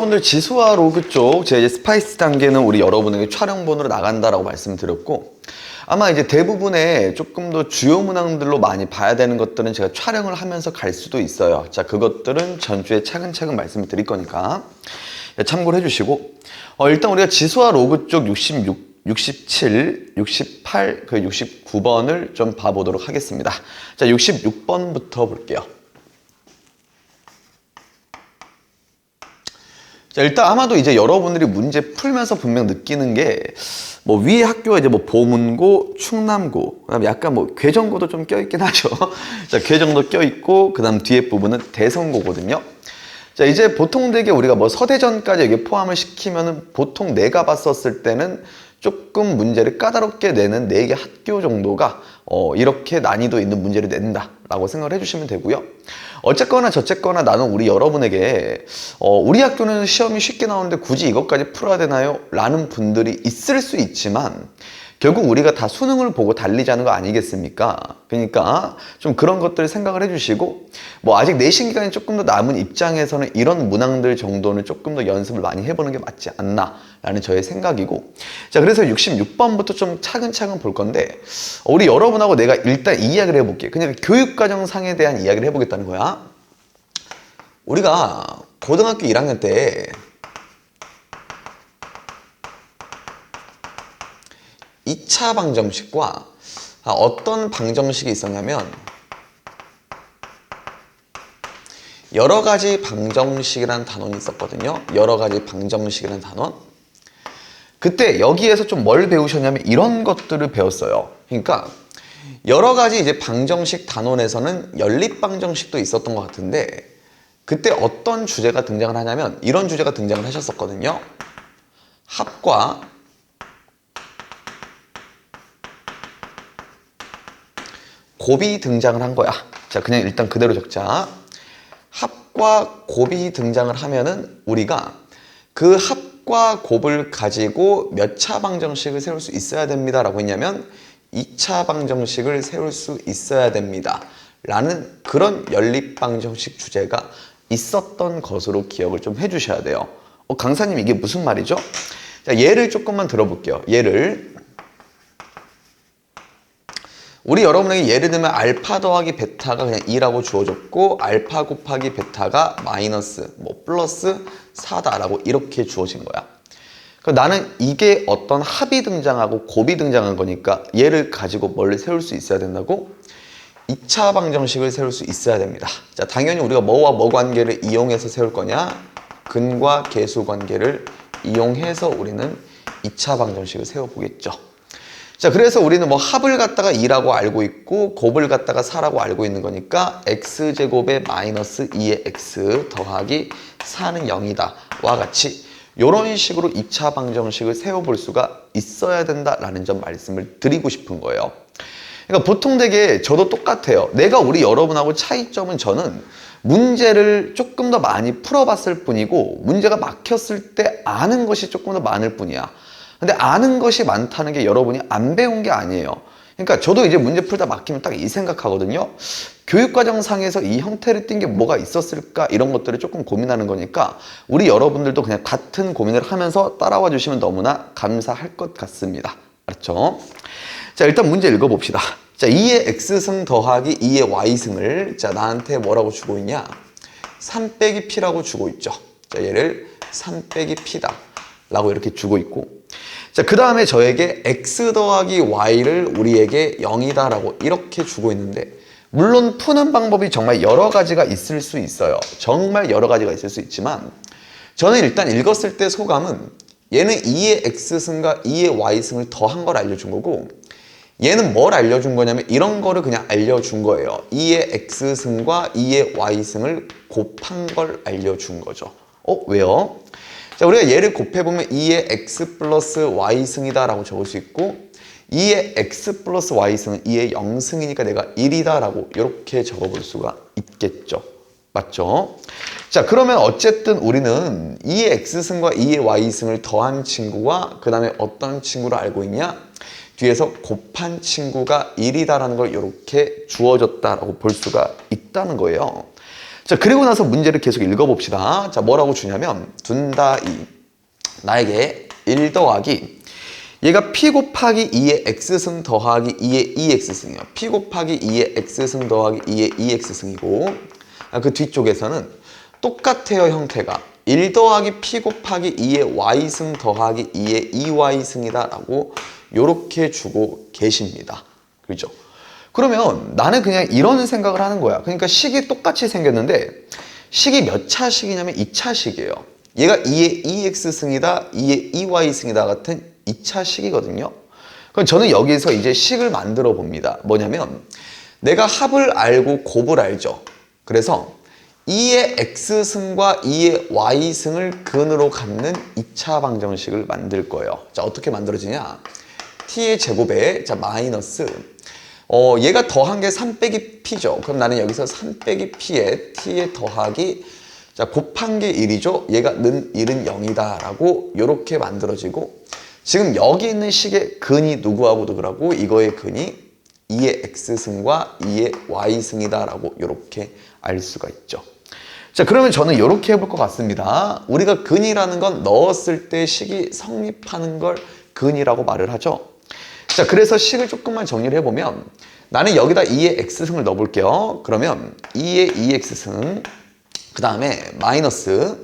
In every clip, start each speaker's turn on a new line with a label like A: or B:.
A: 여러분들 지수와 로그 쪽 제 이제 스파이스 단계는 우리 여러분에게 촬영본으로 나간다라고 말씀드렸고, 아마 이제 대부분의 조금 더 주요 문항들로 많이 봐야 되는 것들은 제가 촬영을 하면서 갈 수도 있어요. 자, 그것들은 전주에 차근차근 말씀을 드릴 거니까 참고를 해주시고, 일단 우리가 지수와 로그 쪽 66, 67, 68, 그 69번을 좀 봐보도록 하겠습니다. 자, 66번부터 볼게요. 자, 일단 아마도 이제 여러분들이 문제 풀면서 분명 느끼는 게, 뭐 위에 학교가 이제 뭐 보문고, 충남고, 그다음에 약간 뭐 괴정고도 좀 껴있긴 하죠. 자, 괴정도 껴있고, 그다음 뒤에 부분은 대성고거든요. 자, 이제 보통 되게 우리가 뭐 서대전까지 여기 포함을 시키면은 보통 내가 봤었을 때는 조금 문제를 까다롭게 내는 4개 학교 정도가 이렇게 난이도 있는 문제를 낸다라고 생각을 해주시면 되고요. 어쨌거나 저쨌거나 나는 우리 여러분에게 우리 학교는 시험이 쉽게 나오는데 굳이 이것까지 풀어야 되나요? 라는 분들이 있을 수 있지만 결국 우리가 다 수능을 보고 달리자는 거 아니겠습니까? 그러니까 좀 그런 것들 생각을 해주시고, 뭐 아직 내신 기간이 조금 더 남은 입장에서는 이런 문항들 정도는 조금 더 연습을 많이 해보는 게 맞지 않나 라는 저의 생각이고, 자, 그래서 66번부터 좀 차근차근 볼 건데, 우리 여러분하고 내가 일단 이 이야기를 해볼게. 그냥 교육과정상에 대한 이야기를 해보겠다는 거야. 우리가 고등학교 1학년 때 2차 방정식과 어떤 방정식이 있었냐면, 여러 가지 방정식이라는 단원이 있었거든요. 여러 가지 방정식이라는 단원. 그때 여기에서 좀 뭘 배우셨냐면 이런 것들을 배웠어요. 그러니까 여러 가지 이제 방정식 단원에서는 연립 방정식도 있었던 것 같은데, 그때 어떤 주제가 등장을 하냐면 이런 주제가 등장을 하셨었거든요. 합과 곱이 등장을 한 거야. 자, 그냥 일단 그대로 적자. 합과 곱이 등장을 하면은 우리가 그 합과 곱을 가지고 몇 차 방정식을 세울 수 있어야 됩니다 라고 했냐면 2차 방정식을 세울 수 있어야 됩니다 라는 그런 연립 방정식 주제가 있었던 것으로 기억을 좀 해주셔야 돼요. 강사님 이게 무슨 말이죠? 자, 예를 조금만 들어볼게요. 우리 여러분에게 예를 들면 알파 더하기 베타가 그냥 2라고 주어졌고, 알파 곱하기 베타가 마이너스 뭐 플러스 4다라고 이렇게 주어진 거야. 그럼 나는 이게 어떤 합이 등장하고 곱이 등장한 거니까 얘를 가지고 뭘 세울 수 있어야 된다고? 2차 방정식을 세울 수 있어야 됩니다. 자, 당연히 우리가 뭐와 뭐 관계를 이용해서 세울 거냐? 근과 계수 관계를 이용해서 우리는 2차 방정식을 세워보겠죠. 자, 그래서 우리는 뭐 합을 갖다가 2라고 알고 있고 곱을 갖다가 4라고 알고 있는 거니까 x제곱에 마이너스 2의 x 더하기 4는 0이다 와 같이 이런 식으로 2차 방정식을 세워볼 수가 있어야 된다라는 점 말씀을 드리고 싶은 거예요. 그러니까 보통 되게 저도 똑같아요. 내가 우리 여러분하고 차이점은 저는 문제를 조금 더 많이 풀어봤을 뿐이고 문제가 막혔을 때 아는 것이 조금 더 많을 뿐이야. 근데 아는 것이 많다는 게 여러분이 안 배운 게 아니에요. 그러니까 저도 이제 문제 풀다 막히면 딱 이 생각하거든요. 교육과정상에서 이 형태를 띈 게 뭐가 있었을까 이런 것들을 조금 고민하는 거니까 우리 여러분들도 그냥 같은 고민을 하면서 따라와 주시면 너무나 감사할 것 같습니다. 알았죠? 자, 일단 문제 읽어봅시다. 자, 2의 x승 더하기 2의 y승을 자 나한테 뭐라고 주고 있냐? 3 빼기 p라고 주고 있죠. 자, 얘를 3 빼기 p다 라고 이렇게 주고 있고, 자, 그 다음에 저에게 x 더하기 y를 우리에게 0이다 라고 이렇게 주고 있는데, 물론 푸는 방법이 정말 여러 가지가 있을 수 있어요. 정말 여러 가지가 있을 수 있지만 저는 일단 읽었을 때 소감은 얘는 2의 x승과 2의 y승을 더한 걸 알려준 거고, 얘는 뭘 알려준 거냐면 이런 거를 그냥 알려준 거예요. 2의 x승과 2의 y승을 곱한 걸 알려준 거죠. 왜요? 자, 우리가 얘를 곱해보면 2의 x 플러스 y승이다 라고 적을 수 있고, 2의 x 플러스 y승은 2의 0승이니까 내가 1이다 라고 이렇게 적어볼 수가 있겠죠. 맞죠? 자, 그러면 어쨌든 우리는 2의 x승과 2의 y승을 더한 친구와 그 다음에 어떤 친구를 알고 있냐? 뒤에서 곱한 친구가 1이다 라는 걸 이렇게 주어졌다라고 볼 수가 있다는 거예요. 자, 그리고 나서 문제를 계속 읽어봅시다. 자, 뭐라고 주냐면 둔다 2. 나에게 1 더하기 얘가 p 곱하기 2의 x승 더하기 2의 2x승이에요. p 곱하기 2의 x승 더하기 2의 2x승이고 그 뒤쪽에서는 똑같아요. 형태가 1 더하기 p 곱하기 2의 y승 더하기 2의 2y승이다 라고 이렇게 주고 계십니다. 그렇죠? 그러면 나는 그냥 이런 생각을 하는 거야. 그러니까 식이 똑같이 생겼는데 식이 몇 차식이냐면 2차식이에요. 얘가 2의 2x승이다, 2의 2y승이다 같은 2차식이거든요. 그럼 저는 여기서 이제 식을 만들어 봅니다. 뭐냐면 내가 합을 알고 곱을 알죠. 그래서 2의 x승과 2의 y승을 근으로 갖는 2차 방정식을 만들 거예요. 자, 어떻게 만들어지냐? t의 제곱에 자 마이너스 얘가 더한 게 3 빼기 p죠. 그럼 나는 여기서 3 빼기 p에 t의 더하기 자 곱한 게 1이죠. 얘가 는 1은 0이다 라고 이렇게 만들어지고 지금 여기 있는 식의 근이 누구하고 누구라고? 이거의 근이 2의 x승과 2의 y승이다 라고 이렇게 알 수가 있죠. 자, 그러면 저는 이렇게 해볼 것 같습니다. 우리가 근이라는 건 넣었을 때 식이 성립하는 걸 근이라고 말을 하죠. 자, 그래서 식을 조금만 정리를 해보면 나는 여기다 2의 x승을 넣어볼게요. 그러면 2의 2x승 그 다음에 마이너스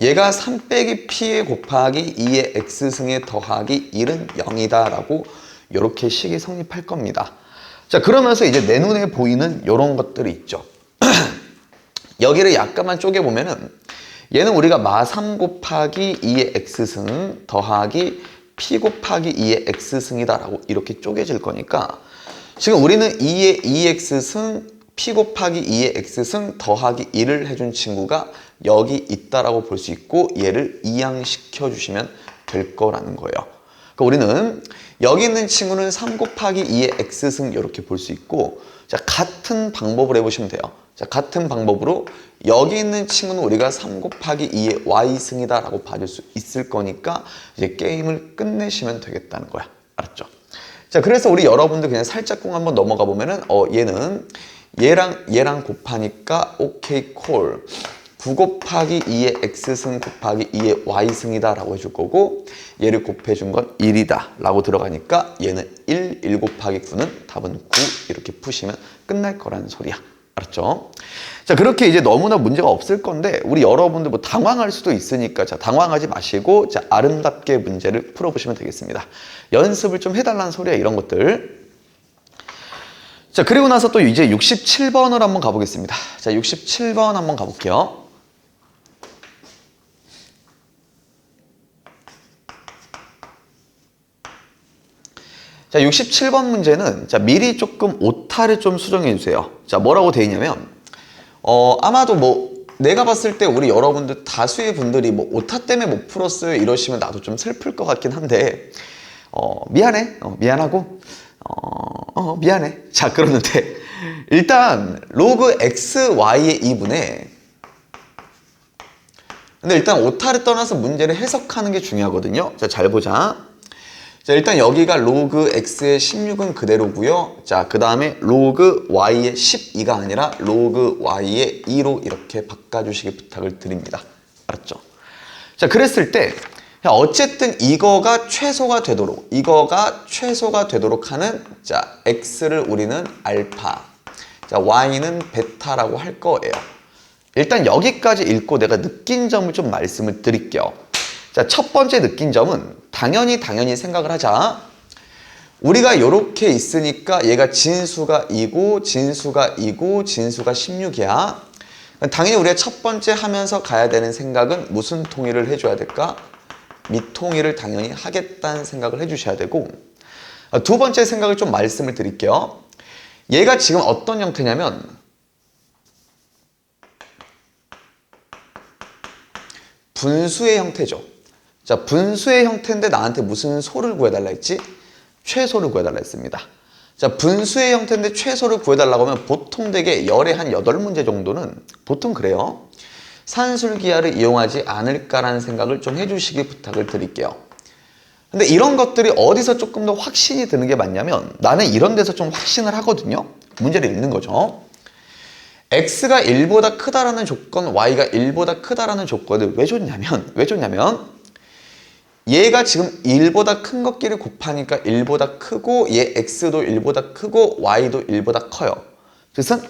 A: 얘가 3 빼기 p에 곱하기 2의 x승에 더하기 1은 0이다 라고 이렇게 식이 성립할 겁니다. 자, 그러면서 이제 내 눈에 보이는 이런 것들이 있죠. 여기를 약간만 쪼개보면은 얘는 우리가 마3 곱하기 2의 x승 더하기 p 곱하기 2의 x승이다 라고 이렇게 쪼개질 거니까 지금 우리는 2의 2x승 p 곱하기 2의 x승 더하기 1을 해준 친구가 여기 있다라고 볼 수 있고 얘를 이항시켜 주시면 될 거라는 거예요. 그러니까 우리는 여기 있는 친구는 3 곱하기 2의 x승 이렇게 볼 수 있고 자, 같은 방법을 해보시면 돼요. 자, 같은 방법으로 여기 있는 친구는 우리가 3 곱하기 2의 y승이다 라고 봐줄 수 있을 거니까 이제 게임을 끝내시면 되겠다는 거야. 알았죠? 자, 그래서 우리 여러분들 그냥 살짝쿵 한번 넘어가 보면은 얘는 얘랑 곱하니까 오케이 콜 9 곱하기 2의 x승 곱하기 2의 y승이다 라고 해줄 거고 얘를 곱해준 건 1이다 라고 들어가니까 얘는 1 곱하기 9는 답은 9 이렇게 푸시면 끝날 거라는 소리야. 알았죠? 자, 그렇게 이제 너무나 문제가 없을 건데 우리 여러분들 뭐 당황할 수도 있으니까 자, 당황하지 마시고 자, 아름답게 문제를 풀어보시면 되겠습니다. 연습을 좀 해달라는 소리야, 이런 것들. 자, 그리고 나서 또 이제 67번을 한번 가보겠습니다. 자, 67번 한번 가볼게요. 자, 67번 문제는 자, 미리 조금 오타를 좀 수정해 주세요. 자, 뭐라고 돼 있냐면 아마도 뭐 내가 봤을 때 우리 여러분들 다수의 분들이 뭐 오타 때문에 못 풀었어요 이러시면 나도 좀 슬플 것 같긴 한데 미안해. 미안하고 미안해. 자, 그러는데 일단 로그 xy의 2분의 근데 일단 오타를 떠나서 문제를 해석하는 게 중요하거든요. 자, 잘 보자. 자, 일단 여기가 로그 x의 16은 그대로고요. 자, 그 다음에 로그 y의 12가 아니라 로그 y의 2로 이렇게 바꿔주시기 부탁을 드립니다. 알았죠? 자, 그랬을 때 어쨌든 이거가 최소가 되도록 하는 자, x를 우리는 알파, 자, y는 베타라고 할 거예요. 일단 여기까지 읽고 내가 느낀 점을 좀 말씀을 드릴게요. 자, 첫 번째 느낀 점은 당연히 생각을 하자. 우리가 이렇게 있으니까 얘가 진수가 2고 진수가 16이야. 당연히 우리가 첫 번째 하면서 가야 되는 생각은 무슨 통일을 해줘야 될까? 미통일을 당연히 하겠다는 생각을 해주셔야 되고 두 번째 생각을 좀 말씀을 드릴게요. 얘가 지금 어떤 형태냐면 분수의 형태죠. 자, 분수의 형태인데 나한테 무슨 소를 구해달라 했지? 최소를 구해달라 했습니다. 자, 분수의 형태인데 최소를 구해달라고 하면 보통 되게 열에 한 8문제 정도는 보통 그래요. 산술기하를 이용하지 않을까라는 생각을 좀 해주시기 부탁을 드릴게요. 근데 이런 것들이 어디서 조금 더 확신이 드는 게 맞냐면 나는 이런 데서 좀 확신을 하거든요. 문제를 읽는 거죠. x가 1보다 크다라는 조건, y가 1보다 크다라는 조건을 왜 줬냐면 얘가 지금 1보다 큰 것끼리 곱하니까 1보다 크고 얘 x도 1보다 크고 y도 1보다 커요. 그래서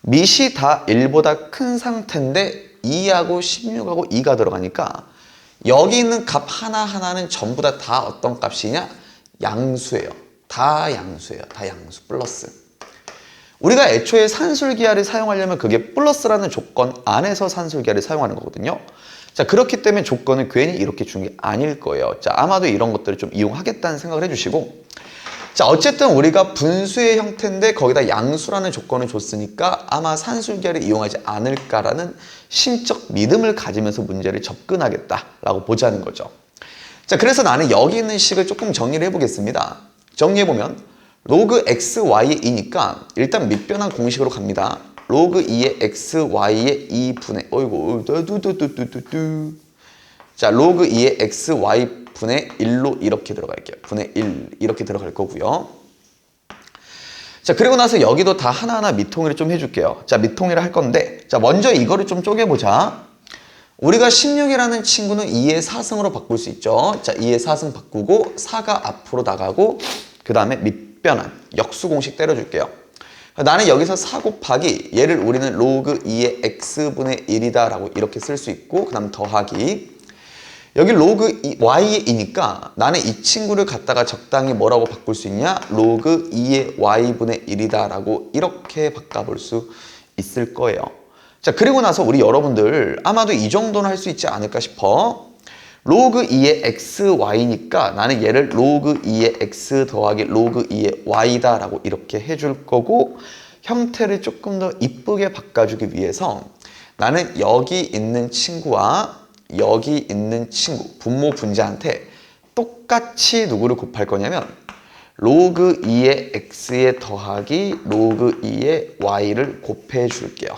A: 밑이 다 1보다 큰 상태인데 2하고 16하고 2가 들어가니까 여기 있는 값 하나하나는 전부 다 어떤 값이냐? 양수예요. 다 양수예요. 다 양수 플러스. 우리가 애초에 산술기하를 사용하려면 그게 플러스라는 조건 안에서 산술기하를 사용하는 거거든요. 자, 그렇기 때문에 조건을 괜히 이렇게 준 게 아닐 거예요. 자, 아마도 이런 것들을 좀 이용하겠다는 생각을 해주시고, 자, 어쨌든 우리가 분수의 형태인데 거기다 양수라는 조건을 줬으니까 아마 산술기하를 이용하지 않을까라는 심적 믿음을 가지면서 문제를 접근하겠다라고 보자는 거죠. 자, 그래서 나는 여기 있는 식을 조금 정리를 해보겠습니다. 정리해보면 로그 xy의 2니까 일단 밑변한 공식으로 갑니다. 로그 2의 xy의 2분의 자, 로그 2의 xy 분의 1로 이렇게 들어갈게요. 분의 1 이렇게 들어갈 거고요. 자, 그리고 나서 여기도 다 하나하나 밑통일을 좀 해줄게요. 자, 밑통일을 할 건데, 자, 먼저 이거를 좀 쪼개보자. 우리가 16이라는 친구는 2의 4승으로 바꿀 수 있죠. 자, 2의 4승 바꾸고 4가 앞으로 나가고 그 다음에 밑변환 역수 공식 때려줄게요. 나는 여기서 4 곱하기 얘를 우리는 로그 2의 x분의 1이다 라고 이렇게 쓸 수 있고, 그 다음 더하기 여기 로그 y의 2니까 나는 이 친구를 갖다가 적당히 뭐라고 바꿀 수 있냐? 로그 2의 y분의 1이다 라고 이렇게 바꿔볼 수 있을 거예요. 자, 그리고 나서 우리 여러분들 아마도 이 정도는 할 수 있지 않을까 싶어. 로그 2의 xy니까 나는 얘를 로그 2의 x 더하기 로그 2의 y다 라고 이렇게 해줄 거고, 형태를 조금 더 이쁘게 바꿔주기 위해서 나는 여기 있는 친구와 여기 있는 친구, 분모 분자한테 똑같이 누구를 곱할 거냐면 로그 2의 x에 더하기 로그 2의 y를 곱해 줄게요.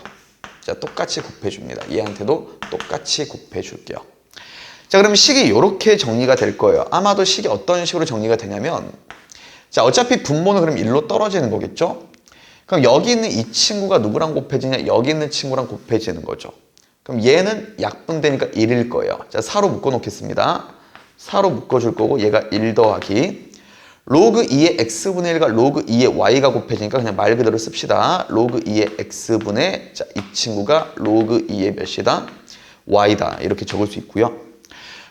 A: 자, 똑같이 곱해 줍니다. 얘한테도 똑같이 곱해 줄게요. 자, 그럼 식이 이렇게 정리가 될 거예요. 아마도 식이 어떤 식으로 정리가 되냐면, 자, 어차피 분모는 그럼 1로 떨어지는 거겠죠? 그럼 여기 있는 이 친구가 누구랑 곱해지냐? 여기 있는 친구랑 곱해지는 거죠. 그럼 얘는 약분되니까 1일 거예요. 자, 4로 묶어 놓겠습니다. 4로 묶어줄 거고 얘가 1 더하기 로그 2의 x분의 1과 로그 2의 y가 곱해지니까 그냥 말 그대로 씁시다. 로그 2의 x분의, 자, 이 친구가 로그 2의 몇이다? y다. 이렇게 적을 수 있고요.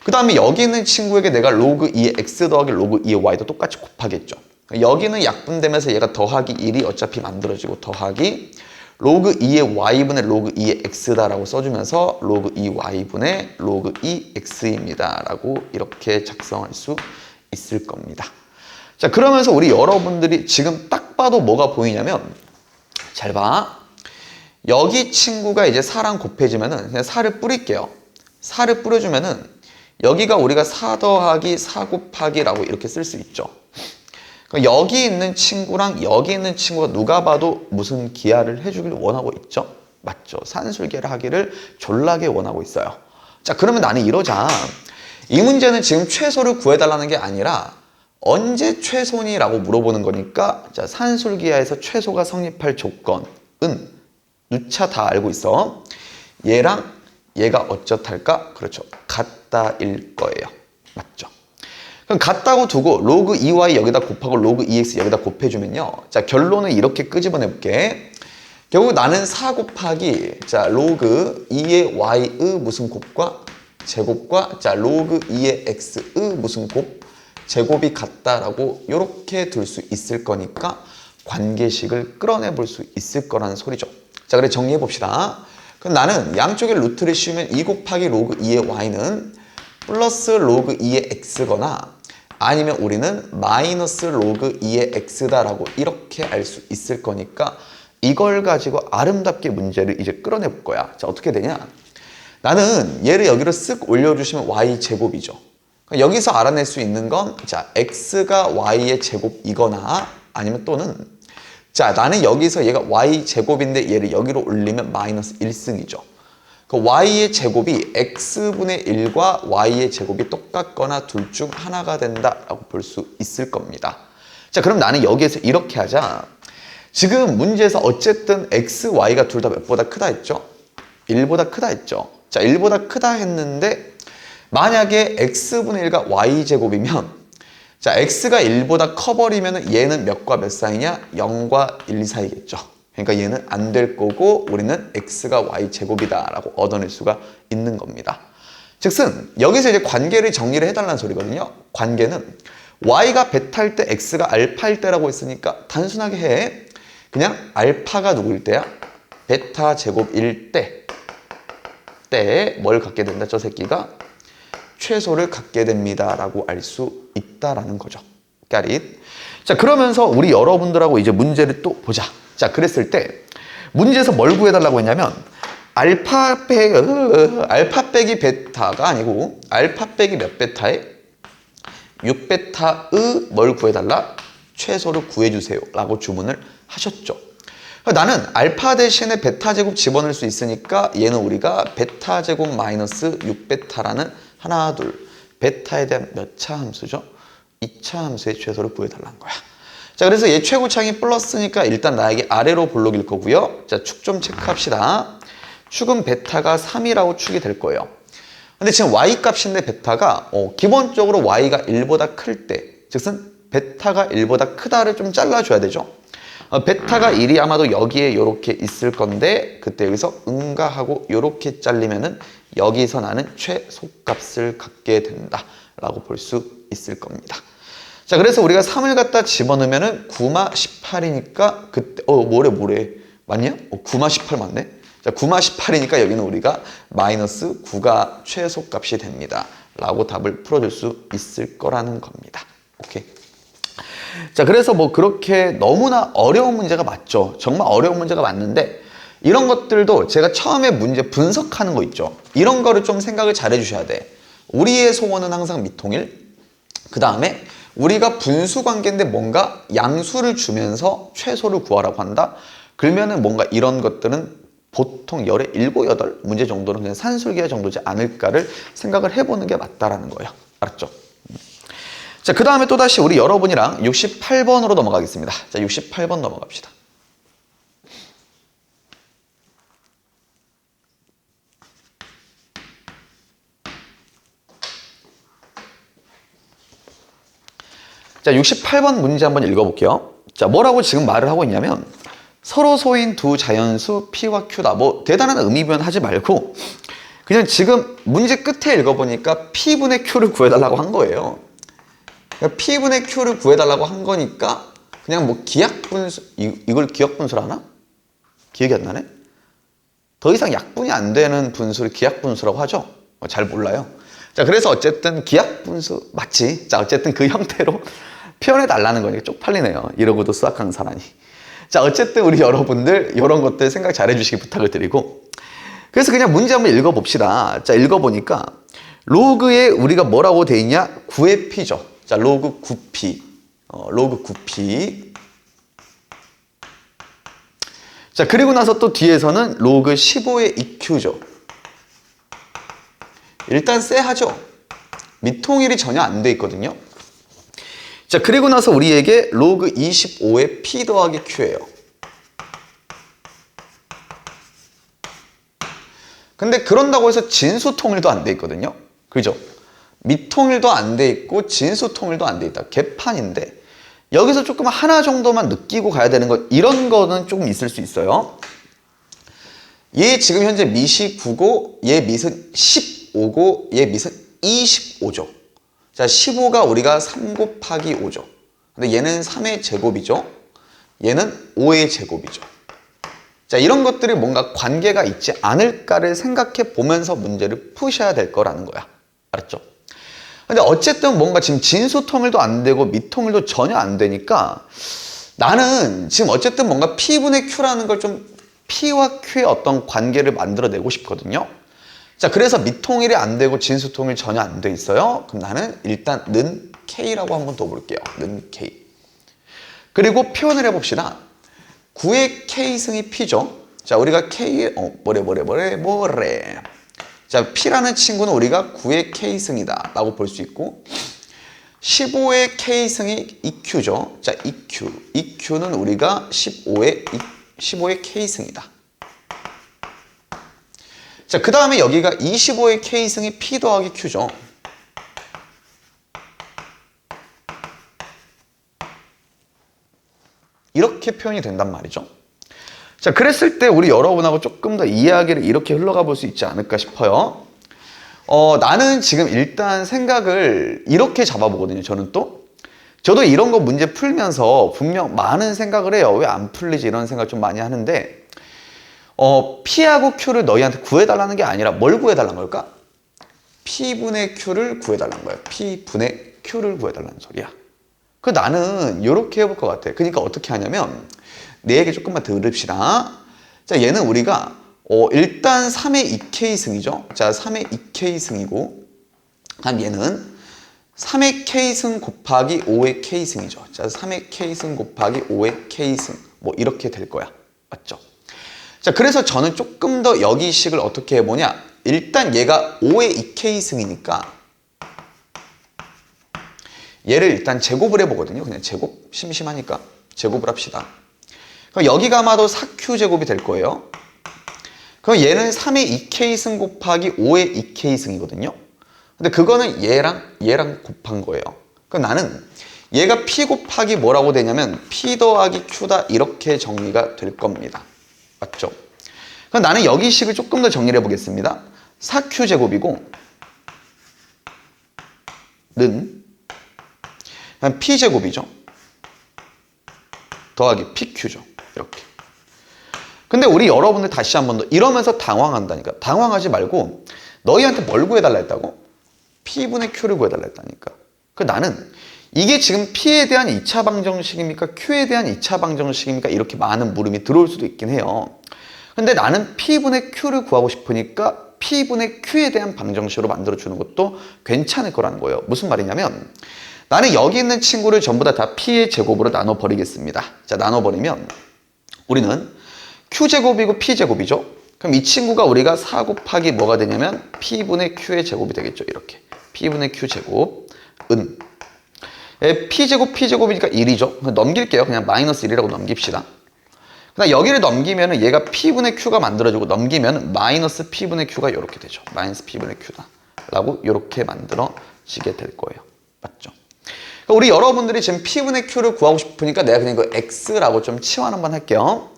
A: 그 다음에 여기 있는 친구에게 내가 로그 2의 x 더하기 로그 2의 y도 똑같이 곱하겠죠. 여기는 약분되면서 얘가 더하기 1이 어차피 만들어지고 더하기 로그 2의 y분의 로그 2의 x다라고 써주면서 로그 2y분의 로그 2x입니다 라고 이렇게 작성할 수 있을 겁니다. 자, 그러면서 우리 여러분들이 지금 딱 봐도 뭐가 보이냐면, 잘 봐. 여기 친구가 이제 4랑 곱해지면은 그냥 4를 뿌릴게요. 4를 뿌려주면은 여기가 우리가 4 더하기 4 곱하기라고 이렇게 쓸 수 있죠. 여기 있는 친구랑 여기 있는 친구가 누가 봐도 무슨 기하를 해주길 원하고 있죠? 맞죠? 산술계를 하기를 졸라게 원하고 있어요. 자, 그러면 나는 이러자. 이 문제는 지금 최소를 구해달라는 게 아니라 언제 최소니라고 물어보는 거니까, 자, 산술기하에서 최소가 성립할 조건은 누차 다 알고 있어. 얘랑 얘가 어쩌할까? 그렇죠. 같다일 거예요. 맞죠? 그럼 같다고 두고 로그 2y 여기다 곱하고 로그 2x 여기다 곱해주면요. 자, 결론을 이렇게 끄집어내 볼게. 결국 나는 4 곱하기 자 로그 2의 y의 무슨 곱과 제곱과 자 로그 2의 x의 무슨 곱 제곱이 같다라고 이렇게 둘 수 있을 거니까 관계식을 끌어내 볼 수 있을 거라는 소리죠. 자, 그래 정리해 봅시다. 그럼 나는 양쪽에 루트를 씌우면 2 곱하기 로그 2의 y는 플러스 로그 2의 x거나 아니면 우리는 마이너스 로그 2의 x다라고 이렇게 알 수 있을 거니까 이걸 가지고 아름답게 문제를 이제 끌어내 볼 거야. 자, 어떻게 되냐? 나는 얘를 여기로 쓱 올려주시면 y제곱이죠. 여기서 알아낼 수 있는 건 자, x가 y의 제곱이거나 아니면 또는 자, 나는 여기서 얘가 y제곱인데 얘를 여기로 올리면 마이너스 1승이죠. 그 y의 제곱이 x분의 1과 y의 제곱이 똑같거나 둘 중 하나가 된다라고 볼 수 있을 겁니다. 자, 그럼 나는 여기에서 이렇게 하자. 지금 문제에서 어쨌든 x, y가 둘 다 몇보다 크다 했죠? 1보다 크다 했죠? 자, 1보다 크다 했는데 만약에 x분의 1가 y제곱이면 자, x가 1보다 커버리면 얘는 몇과 몇 사이냐? 0과 1 사이겠죠. 그러니까 얘는 안 될 거고 우리는 x가 y제곱이다 라고 얻어낼 수가 있는 겁니다. 즉슨 여기서 이제 관계를 정리를 해달라는 소리거든요. 관계는 y가 베타일 때 x가 알파일 때라고 했으니까 단순하게 해. 그냥 알파가 누구일 때야? 베타 제곱일 때에 뭘 갖게 된다? 저 새끼가 최소를 갖게 됩니다 라고 알 수 있다라는 거죠. Got it? 자, 그러면서 우리 여러분들하고 이제 문제를 또 보자. 자, 그랬을 때 문제에서 뭘 구해달라고 했냐면 알파 빼기 베타가 아니고 알파 빼기 몇 베타에 6베타의 뭘 구해달라? 최소를 구해주세요 라고 주문을 하셨죠. 나는 알파 대신에 베타 제곱 집어넣을 수 있으니까 얘는 우리가 베타 제곱 마이너스 6베타라는 하나, 둘, 베타에 대한 몇 차 함수죠? 2차 함수의 최소를 구해달라는 거야. 자, 그래서 얘 최고차항이 플러스니까 일단 나에게 아래로 볼록일 거고요. 자, 축 좀 체크합시다. 축은 베타가 3이라고 축이 될 거예요. 근데 지금 y 값인데 베타가 기본적으로 y가 1보다 클 때, 즉슨 베타가 1보다 크다를 좀 잘라줘야 되죠. 베타가 1이 아마도 여기에 이렇게 있을 건데 그때 여기서 응가하고 이렇게 잘리면은 여기서 나는 최소값을 갖게 된다 라고 볼 수 있을 겁니다. 자, 그래서 우리가 3을 갖다 집어넣으면은 9마 18이니까 그때 뭐래 맞냐? 9마 18 맞네. 자, 9마 18이니까 여기는 우리가 마이너스 9가 최소값이 됩니다 라고 답을 풀어줄 수 있을 거라는 겁니다. 오케이. 자, 그래서 뭐 그렇게 너무나 어려운 문제가 맞죠. 정말 어려운 문제가 맞는데 이런 것들도 제가 처음에 문제 분석하는 거 있죠. 이런 거를 좀 생각을 잘 해주셔야 돼. 우리의 소원은 항상 미통일. 그 다음에 우리가 분수 관계인데 뭔가 양수를 주면서 최소를 구하라고 한다. 그러면은 뭔가 이런 것들은 보통 열에 7, 8 문제 정도는 그냥 산술기하 정도지 않을까를 생각을 해보는 게 맞다라는 거예요. 알았죠? 자, 그 다음에 또다시 우리 여러분이랑 68번으로 넘어가겠습니다. 자, 68번 넘어갑시다. 자, 68번 문제 한번 읽어볼게요. 자, 뭐라고 지금 말을 하고 있냐면 서로 소인 두 자연수 P와 Q다. 뭐 대단한 의미변 하지 말고 그냥 지금 문제 끝에 읽어보니까 P분의 Q를 구해달라고 한 거예요. 그러니까 P분의 Q를 구해달라고 한 거니까 그냥 뭐 기약분수, 이걸 기억분수라 하나? 기억이 안 나네? 더 이상 약분이 안 되는 분수를 기약분수라고 하죠? 잘 몰라요. 자, 그래서 어쨌든 기약분수 맞지? 자, 어쨌든 그 형태로 표현해달라는 거니까 쪽팔리네요. 이러고도 수학 강사라니. 자, 어쨌든 우리 여러분들 이런 것들 생각 잘 해주시기 부탁을 드리고 그래서 그냥 문제 한번 읽어봅시다. 자, 읽어보니까 로그에 우리가 뭐라고 돼 있냐? 9의 P죠. 자, 로그 9P. 로그 9P. 자, 그리고 나서 또 뒤에서는 로그 15의 EQ죠. 일단 쎄하죠? 미통일이 전혀 안 돼 있거든요. 자, 그리고 나서 우리에게 로그 25의 P 더하기 Q예요. 근데 그런다고 해서 진수통일도 안 돼 있거든요. 그죠? 미통일도 안 돼 있고 진수통일도 안 돼 있다. 개판인데 여기서 조금 하나 정도만 느끼고 가야 되는 거 이런 거는 조금 있을 수 있어요. 얘 지금 현재 밑이 9고 얘 밑은 15고 얘 밑은 25죠. 자, 15가 우리가 3 곱하기 5죠. 근데 얘는 3의 제곱이죠. 얘는 5의 제곱이죠. 자, 이런 것들이 뭔가 관계가 있지 않을까를 생각해 보면서 문제를 푸셔야 될 거라는 거야. 알았죠? 근데 어쨌든 뭔가 지금 진수통일도 안 되고 미통일도 전혀 안 되니까 나는 지금 어쨌든 뭔가 P분의 Q라는 걸 좀 P와 Q의 어떤 관계를 만들어내고 싶거든요. 자, 그래서 미통일이 안 되고 진수통일 전혀 안 돼 있어요. 그럼 나는 일단 는 K라고 한번 더 볼게요. 는 K. 그리고 표현을 해봅시다. 9의 K승이 P죠. 자, 우리가 K의 뭐래. 자, P라는 친구는 우리가 9의 K승이다 라고 볼 수 있고 15의 K승이 EQ죠. 자, EQ. EQ는 우리가 15의 K승이다. 자, 그 다음에 여기가 25의 K승이 P 더하기 Q죠. 이렇게 표현이 된단 말이죠. 자, 그랬을 때 우리 여러분하고 조금 더 이야기를 이렇게 흘러가 볼 수 있지 않을까 싶어요. 나는 지금 일단 생각을 이렇게 잡아보거든요. 저도 이런 거 문제 풀면서 분명 많은 생각을 해요. 왜 안 풀리지? 이런 생각 좀 많이 하는데, P하고 Q를 너희한테 구해달라는 게 아니라 뭘 구해달라는 걸까? P분의 Q를 구해달라는 거예요. P분의 Q를 구해달라는 소리야. 나는 이렇게 해볼 것 같아. 그러니까 어떻게 하냐면, 내 얘기 조금만 들읍시다. 자, 얘는 우리가 일단 3의 2K승이죠. 자, 3의 2K승이고, 그럼 얘는 3의 K승 곱하기 5의 K승이죠. 자, 3의 K승 곱하기 5의 K승. 뭐 이렇게 될 거야. 맞죠? 자, 그래서 저는 조금 더 여기 식을 어떻게 해보냐. 일단 얘가 5의 2K승이니까 얘를 일단 제곱을 해보거든요. 그냥 제곱. 심심하니까 제곱을 합시다. 그럼 여기가 아마도 4Q제곱이 될 거예요. 그럼 얘는 3의 2K승 곱하기 5의 2K승이거든요. 근데 그거는 얘랑 곱한 거예요. 그럼 나는 얘가 P 곱하기 뭐라고 되냐면 P 더하기 Q다 이렇게 정리가 될 겁니다. 맞죠? 그럼 나는 여기 식을 조금 더 정리를 해보겠습니다. 4Q제곱이고 는 P제곱이죠. 더하기 PQ죠. 이렇게. 근데 우리 여러분들 다시 한 번 더 이러면서 당황한다니까. 당황하지 말고 너희한테 뭘 구해달라 했다고? P분의 Q를 구해달라 했다니까. 나는 이게 지금 P에 대한 2차 방정식입니까? Q에 대한 2차 방정식입니까? 이렇게 많은 물음이 들어올 수도 있긴 해요. 근데 나는 P분의 Q를 구하고 싶으니까 P분의 Q에 대한 방정식으로 만들어주는 것도 괜찮을 거라는 거예요. 무슨 말이냐면 나는 여기 있는 친구를 전부 다 P의 제곱으로 나눠버리겠습니다. 자, 나눠버리면 우리는 Q제곱이고 P제곱이죠. 그럼 이 친구가 우리가 4 곱하기 뭐가 되냐면 P분의 Q의 제곱이 되겠죠. 이렇게. P분의 Q제곱 은 P제곱 P제곱이니까 1이죠. 넘길게요. 그냥 마이너스 1이라고 넘깁시다. 그다음 여기를 넘기면 얘가 P분의 Q가 만들어지고 넘기면 마이너스 P분의 Q가 이렇게 되죠. 마이너스 P분의 Q다 라고 이렇게 만들어지게 될 거예요. 맞죠? 그러니까 우리 여러분들이 지금 P분의 Q를 구하고 싶으니까 내가 그냥 이거 X라고 좀 치환 한번 할게요.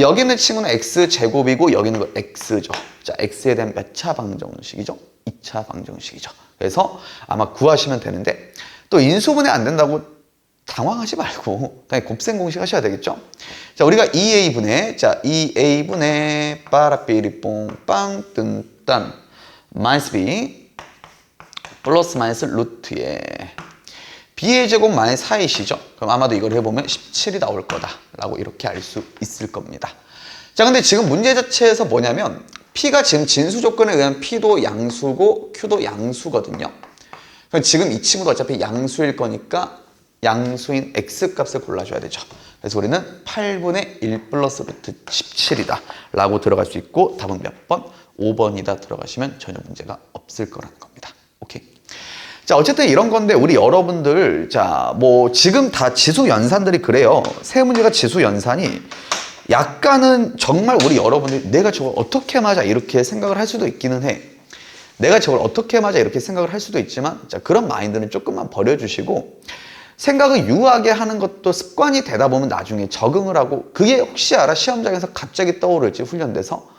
A: 여기 있는 친구는 X제곱이고 여기 있는 거 X죠. 자, X에 대한 몇 차 방정식이죠? 2차 방정식이죠. 그래서 아마 구하시면 되는데 또 인수분해 안 된다고 당황하지 말고 그냥 곱셈 공식 하셔야 되겠죠? 자, 우리가 2A분의 자 2A분의 빠라삐리뽕 빵 뜬딴 마이너스 B 플러스 마이너스 루트에 B의 제곱 마이너스 4이시죠? 그럼 아마도 이걸 해보면 17이 나올 거다라고 이렇게 알 수 있을 겁니다. 자, 근데 지금 문제 자체에서 뭐냐면 P가 지금 진수 조건에 의한 P도 양수고 Q도 양수거든요. 그럼 지금 이 친구도 어차피 양수일 거니까 양수인 X값을 골라줘야 되죠. 그래서 우리는 8분의 1 플러스 루트 17이다 라고 들어갈 수 있고 답은 몇 번? 5번이다 들어가시면 전혀 문제가 없을 거라는 겁니다. 오케이. 자, 어쨌든 이런 건데 우리 여러분들 자, 뭐 지금 다 지수 연산들이 그래요. 세 문제가 지수 연산이 약간은 정말 우리 여러분들이 내가 저걸 어떻게 맞아 이렇게 생각을 할 수도 있기는 해. 내가 저걸 어떻게 맞아 이렇게 생각을 할 수도 있지만 자, 그런 마인드는 조금만 버려주시고 생각을 유하게 하는 것도 습관이 되다 보면 나중에 적응을 하고 그게 혹시 알아? 시험장에서 갑자기 떠오를지 훈련돼서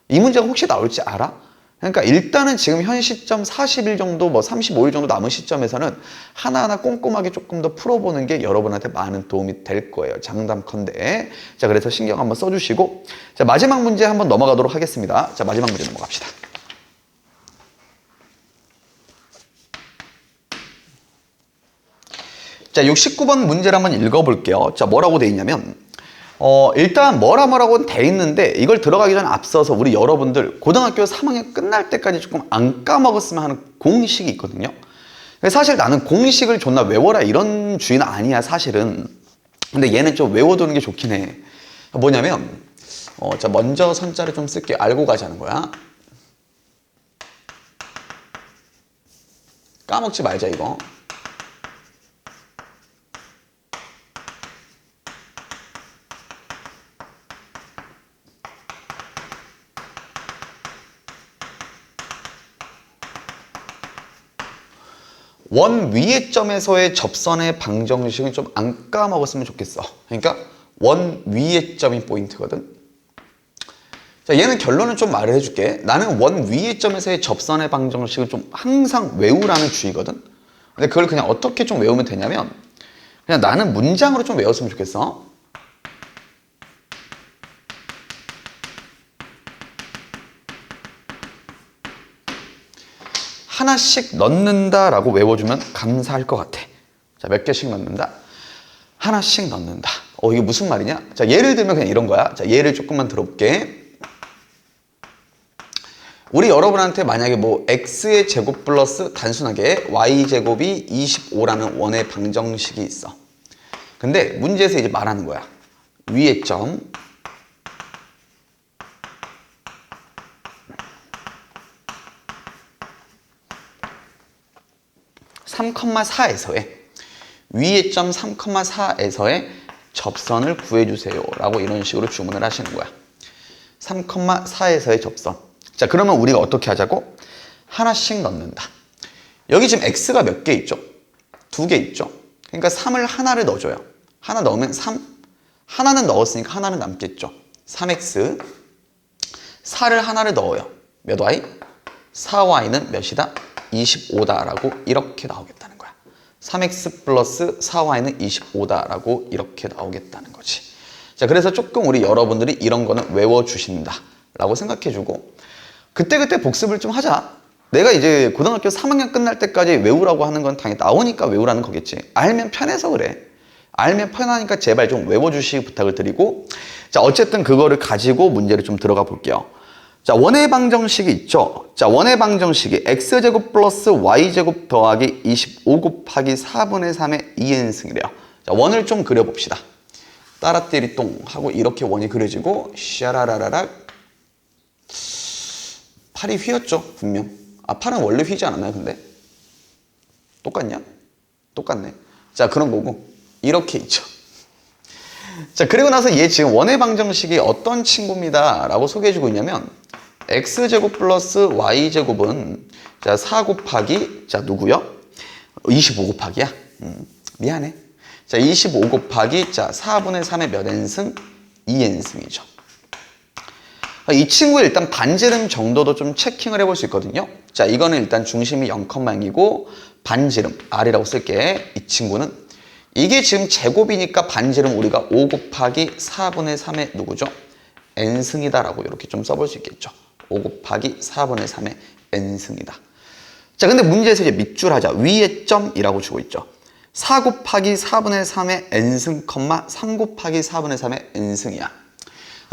A: 이 문제가 혹시 나올지 알아? 그러니까 일단은 지금 현 시점 40일 정도 뭐 35일 정도 남은 시점에서는 하나하나 꼼꼼하게 조금 더 풀어보는 게 여러분한테 많은 도움이 될 거예요. 장담컨대. 자, 그래서 신경 한번 써주시고 자, 마지막 문제 한번 넘어가도록 하겠습니다. 자, 마지막 문제 넘어갑시다. 자, 69번 문제를 한번 읽어볼게요. 자, 뭐라고 돼 있냐면 일단 뭐라고 돼 있는데 이걸 들어가기 전에 앞서서 우리 여러분들 고등학교 3학년 끝날 때까지 조금 안 까먹었으면 하는 공식이 있거든요. 사실 나는 공식을 존나 외워라 이런 주의는 아니야 사실은. 근데 얘는 좀 외워두는 게 좋긴 해. 뭐냐면 자, 먼저 선자를 좀 쓸게요. 알고 가자는 거야. 까먹지 말자 이거. 원 위의 점에서의 접선의 방정식은 좀 안 까먹었으면 좋겠어. 그러니까 원 위의 점이 포인트거든. 자, 얘는 결론은 좀 말을 해줄게. 나는 원 위의 점에서의 접선의 방정식을 좀 항상 외우라는 주의거든. 근데 그걸 그냥 어떻게 좀 외우면 되냐면 그냥 나는 문장으로 좀 외웠으면 좋겠어. 하나씩 넣는다라고 외워주면 감사할 것 같아. 자, 몇 개씩 넣는다? 하나씩 넣는다. 이게 무슨 말이냐? 자, 예를 들면 그냥 이런 거야. 자, 예를 조금만 들어볼게. 우리 여러분한테 만약에 뭐 x의 제곱 플러스 단순하게 y제곱이 25라는 원의 방정식이 있어. 근데 문제에서 이제 말하는 거야. 위의 점 3,4에서의 위의 점 3,4에서의 접선을 구해주세요 라고 이런 식으로 주문을 하시는 거야. 3,4에서의 접선. 자, 그러면 우리가 어떻게 하자고? 하나씩 넣는다. 여기 지금 x가 몇 개 있죠? 2개 있죠? 그러니까 3을 하나를 넣어줘요. 하나 넣으면 3. 하나는 넣었으니까 하나는 남겠죠. 3x. 4를 하나를 넣어요. 몇 y? 4y는 몇이다? 25다라고 이렇게 나오겠다는 거야. 3x 플러스 4y는 25다라고 이렇게 나오겠다는 거지. 자, 그래서 조금 우리 여러분들이 이런 거는 외워주신다 라고 생각해주고 그때그때 복습을 좀 하자. 내가 이제 고등학교 3학년 끝날 때까지 외우라고 하는 건 당연히 나오니까 외우라는 거겠지. 알면 편해서 그래. 알면 편하니까 제발 좀 외워주시기 부탁을 드리고, 자, 어쨌든 그거를 가지고 문제를 좀 들어가 볼게요. 자, 원의 방정식이 있죠. 자, 원의 방정식이 x제곱 플러스 y제곱 더하기 25 곱하기 4분의 3의 2n승이래요. 자, 원을 좀 그려봅시다. 따라띠리똥 하고 이렇게 원이 그려지고 샤라라라락. 팔이 휘었죠, 분명. 아, 팔은 원래 휘지 않았나요, 근데? 똑같냐? 똑같네. 자, 그런 거고 이렇게 있죠. 자, 그리고 나서 얘 지금 원의 방정식이 어떤 친구입니다 라고 소개해주고 있냐면 x제곱 플러스 y제곱은 자, 4 곱하기 자, 누구요? 25 곱하기야? 미안해. 자, 25 곱하기 자, 4분의 3의 몇 n승? 2n승이죠. 이 친구의 일단 반지름 정도도 좀 체킹을 해볼 수 있거든요. 자, 이거는 일단 중심이 0,0이고 반지름 R이라고 쓸게. 이 친구는 이게 지금 제곱이니까 반지름 우리가 5 곱하기 4분의 3의 누구죠? n승이다라고 이렇게 좀 써볼 수 있겠죠. 5 곱하기 4분의 3의 n승이다. 자, 근데 문제에서 이제 밑줄 하자. 위의 점이라고 주고 있죠. 4 곱하기 4분의 3의 n승, 3 곱하기 4분의 3의 n승이야.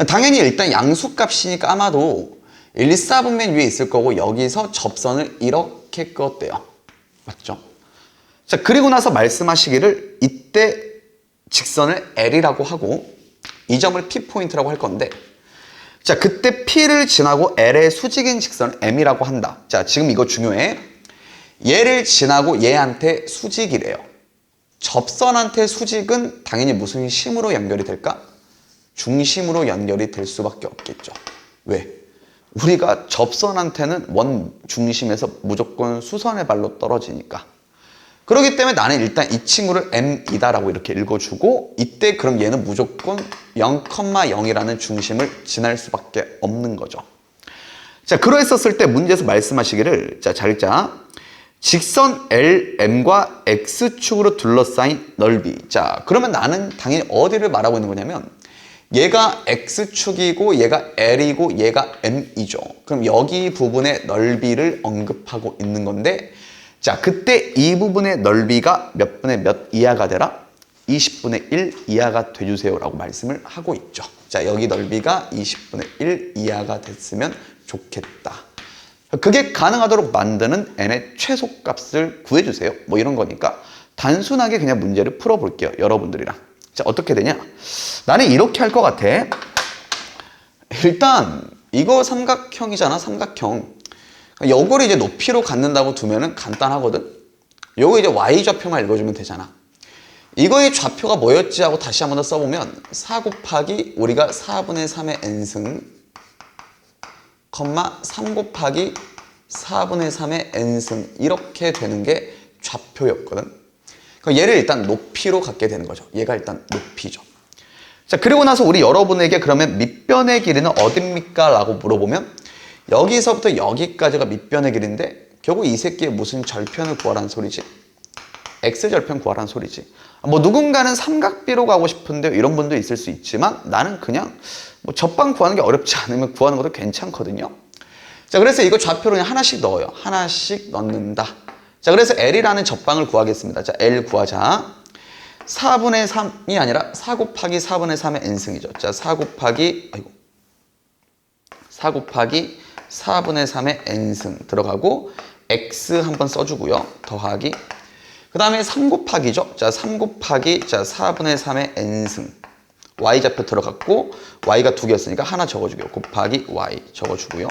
A: 당연히 일단 양수값이니까 아마도 1, 2, 4분면 위에 있을 거고 여기서 접선을 이렇게 끄었대요. 맞죠? 자, 그리고 나서 말씀하시기를 이때 직선을 L이라고 하고 이 점을 P포인트라고 할 건데 자, 그때 P를 지나고 L의 수직인 직선을 M이라고 한다. 자, 지금 이거 중요해. 얘를 지나고 얘한테 수직이래요. 접선한테 수직은 당연히 무슨 심으로 연결이 될까? 중심으로 연결이 될 수밖에 없겠죠. 왜? 우리가 접선한테는 원 중심에서 무조건 수선의 발로 떨어지니까. 그렇기 때문에 나는 일단 이 친구를 M이다라고 이렇게 읽어주고 이때 그럼 얘는 무조건 0,0이라는 중심을 지날 수밖에 없는 거죠. 자, 그러했었을 때 문제에서 말씀하시기를 자, 잘 읽자. 직선 LM과 X축으로 둘러싸인 넓이. 자, 그러면 나는 당연히 어디를 말하고 있는 거냐면 얘가 X축이고 얘가 L이고 얘가 M이죠. 그럼 여기 부분의 넓이를 언급하고 있는 건데 자, 그때 이 부분의 넓이가 몇 분의 몇 이하가 되라? 20분의 1 이하가 돼주세요 라고 말씀을 하고 있죠. 자, 여기 넓이가 20분의 1 이하가 됐으면 좋겠다. 그게 가능하도록 만드는 n의 최소값을 구해주세요. 뭐 이런 거니까 단순하게 그냥 문제를 풀어볼게요. 여러분들이랑. 자, 어떻게 되냐? 나는 이렇게 할 것 같아. 일단 이거 삼각형이잖아, 삼각형. 요거를 이제 높이로 갖는다고 두면은 간단하거든. 요거 이제 y좌표만 읽어주면 되잖아. 이거의 좌표가 뭐였지 하고 다시 한번 더 써보면 4 곱하기 우리가 4분의 3의 n승 3 곱하기 4분의 3의 n승 이렇게 되는 게 좌표였거든. 그럼 얘를 일단 높이로 갖게 되는 거죠. 얘가 일단 높이죠. 자, 그리고 나서 우리 여러분에게 그러면 밑변의 길이는 어딥니까? 라고 물어보면 여기서부터 여기까지가 밑변의 길인데 결국 이 새끼의 무슨 절편을 구하라는 소리지? X절편 구하라는 소리지. 뭐 누군가는 삼각비로 가고 싶은데 이런 분도 있을 수 있지만 나는 그냥 뭐 접방 구하는 게 어렵지 않으면 구하는 것도 괜찮거든요. 자, 그래서 이거 좌표로 그냥 하나씩 넣어요. 하나씩 넣는다. 자, 그래서 L이라는 접방을 구하겠습니다. 자, L 구하자. 4분의 3이 아니라 4 곱하기 4분의 3의 n승이죠. 자, 4 곱하기 4분의 3의 n승 들어가고 x 한번 써주고요. 더하기 그 다음에 3 곱하기죠. 자, 3 곱하기 자 4분의 3의 n승 y좌표 들어갔고 y가 2개였으니까 하나 적어주고요. 곱하기 y 적어주고요.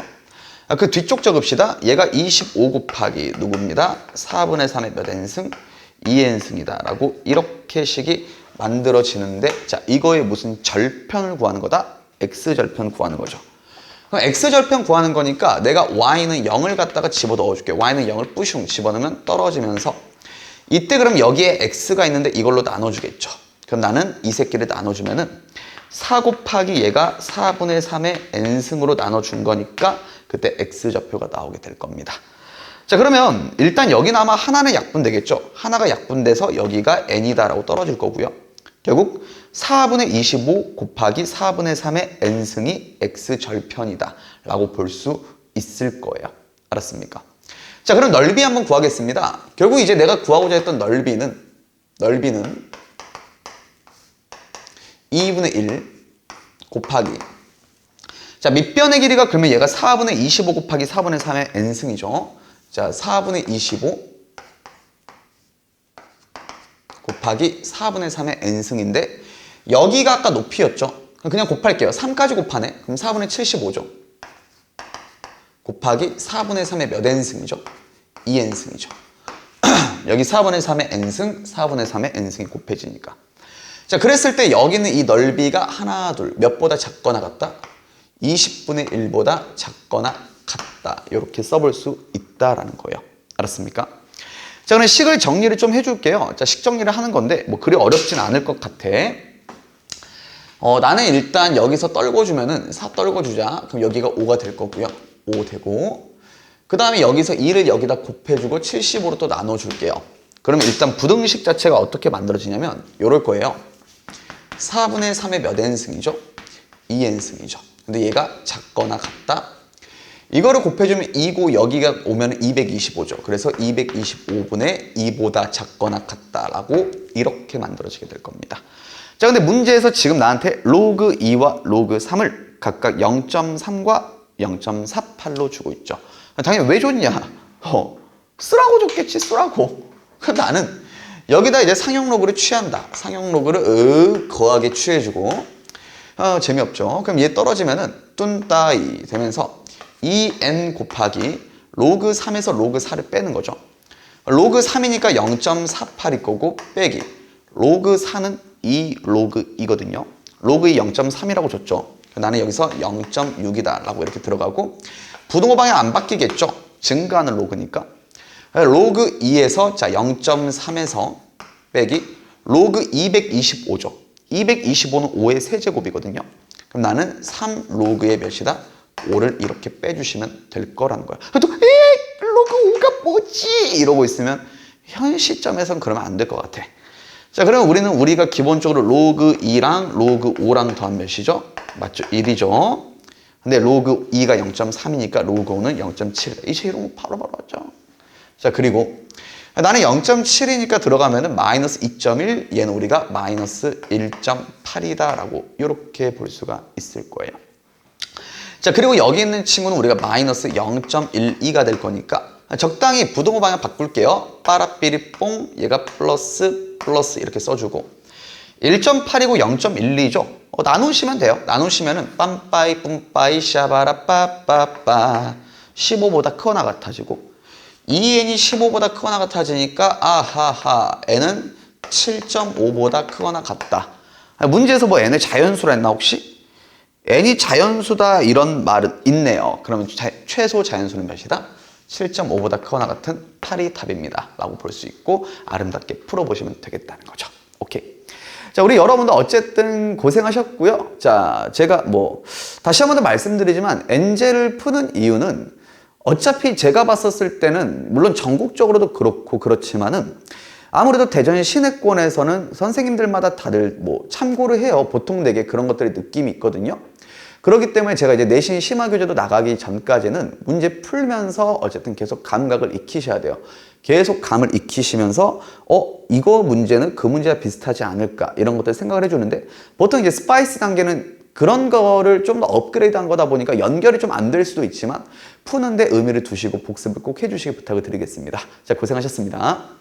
A: 그 뒤쪽 적읍시다. 얘가 25 곱하기 누구입니다? 4분의 3의 몇 n승? 2n승이다 라고 이렇게 식이 만들어지는데 자, 이거의 무슨 절편을 구하는 거다? x절편 구하는 거죠. 그럼 x절편 구하는 거니까 내가 y는 0을 갖다가 집어넣어 줄게. y는 0을 뿌슝 집어넣으면 떨어지면서 이때 그럼 여기에 x가 있는데 이걸로 나눠주겠죠. 그럼 나는 이 새끼를 나눠주면은 4 곱하기 얘가 4분의 3의 n승으로 나눠준 거니까 그때 x좌표가 나오게 될 겁니다. 자, 그러면 일단 여기는 아마 하나는 약분되겠죠. 하나가 약분돼서 여기가 n이다라고 떨어질 거고요. 결국 4분의 25 곱하기 4분의 3의 n승이 x절편이다 라고 볼 수 있을 거예요. 알았습니까? 자, 그럼 넓이 한번 구하겠습니다. 결국 이제 내가 구하고자 했던 넓이는 2분의 1 곱하기 자, 밑변의 길이가 그러면 얘가 4분의 25 곱하기 4분의 3의 n승이죠. 자, 4분의 25 곱하기 4분의 3의 n승인데 여기가 아까 높이였죠. 그냥 곱할게요. 3까지 곱하네. 그럼 4분의 75죠. 곱하기 4분의 3의 몇 n승이죠? 2n승이죠. 여기 4분의 3의 n승, 4분의 3의 n승이 곱해지니까. 자, 그랬을 때 여기는 이 넓이가 하나, 둘, 몇보다 작거나 같다? 20분의 1보다 작거나 같다. 이렇게 써볼 수 있다라는 거예요. 알았습니까? 자, 그럼 식을 정리를 좀 해줄게요. 자, 식 정리를 하는 건데 뭐 그리 어렵진 않을 것 같아. 나는 일단 여기서 떨궈주면은 4 떨궈주자. 그럼 여기가 5가 될 거고요. 5 되고 그 다음에 여기서 2를 여기다 곱해주고 75로 또 나눠줄게요. 그러면 일단 부등식 자체가 어떻게 만들어지냐면 이럴 거예요. 4분의 3의 몇 n승이죠? 2n승이죠. 근데 얘가 작거나 같다. 이거를 곱해주면 2고 여기가 오면 225죠. 그래서 225분의 2보다 작거나 같다라고 이렇게 만들어지게 될 겁니다. 자, 근데 문제에서 지금 나한테 로그 2와 로그 3을 각각 0.3과 0.48로 주고 있죠. 당연히 왜 줬냐? 쓰라고 줬겠지, 쓰라고. 나는 여기다 이제 상형 로그를 취한다. 상형 로그를 거하게 취해주고 재미없죠. 그럼 얘 떨어지면은 뚠따이 되면서 2n 곱하기 로그 3에서 로그 4를 빼는 거죠. 로그 3이니까 0.48일 거고 빼기 로그 4는 2 로그 2거든요. 로그 2 0.3이라고 줬죠. 나는 여기서 0.6이다 라고 이렇게 들어가고 부등호 방향 안 바뀌겠죠. 증가하는 로그니까 로그 2에서 자 0.3에서 빼기 로그 225죠. 225는 5의 세제곱이거든요. 그럼 나는 3 로그의 몇이다? 5를 이렇게 빼주시면 될 거라는 거야. 또 로그 5가 뭐지? 이러고 있으면 현 시점에선 그러면 안 될 것 같아. 자, 그러면 우리가 기본적으로 로그 2랑 로그 5랑 더한 몇이죠? 맞죠? 1이죠. 근데 로그 2가 0.3이니까 로그 5는 0.7. 이제 이런 거 바로바로 왔죠. 자, 그리고 나는 0.7이니까 들어가면은 마이너스 2.1, 얘는 우리가 마이너스 1.8이다 라고 이렇게 볼 수가 있을 거예요. 자, 그리고 여기 있는 친구는 우리가 마이너스 0.12가 될 거니까 적당히 부등호 방향 바꿀게요. 빠라삐리 뽕, 얘가 플러스 이렇게 써주고 1.8이고 0.12죠. 나누시면 돼요. 나누시면은 빰빠이 뿜빠이 샤바라 빠빠빠 15보다 크거나 같아지고 2n이 15보다 크거나 같아지니까 아하하 n은 7.5보다 크거나 같다. 문제에서 뭐 n을 자연수라 했나 혹시? n이 자연수다 이런 말은 있네요. 그러면 최소 자연수는 몇이다? 7.5보다 크거나 같은 8이 답입니다 라고 볼 수 있고 아름답게 풀어보시면 되겠다는 거죠. 오케이. 자, 우리 여러분도 어쨌든 고생하셨고요. 자, 제가 다시 한 번 더 말씀드리지만 엔젤을 푸는 이유는 어차피 제가 봤었을 때는 물론 전국적으로도 그렇고 그렇지만은 아무래도 대전 시내권에서는 선생님들마다 다들 참고를 해요. 보통 되게 그런 것들이 느낌이 있거든요. 그렇기 때문에 제가 이제 내신 심화교재도 나가기 전까지는 문제 풀면서 어쨌든 계속 감각을 익히셔야 돼요. 계속 감을 익히시면서 이거 문제는 그 문제와 비슷하지 않을까 이런 것들 생각을 해주는데 보통 이제 스파이스 단계는 그런 거를 좀 더 업그레이드한 거다 보니까 연결이 좀 안 될 수도 있지만 푸는데 의미를 두시고 복습을 꼭 해주시기 부탁을 드리겠습니다. 자, 고생하셨습니다.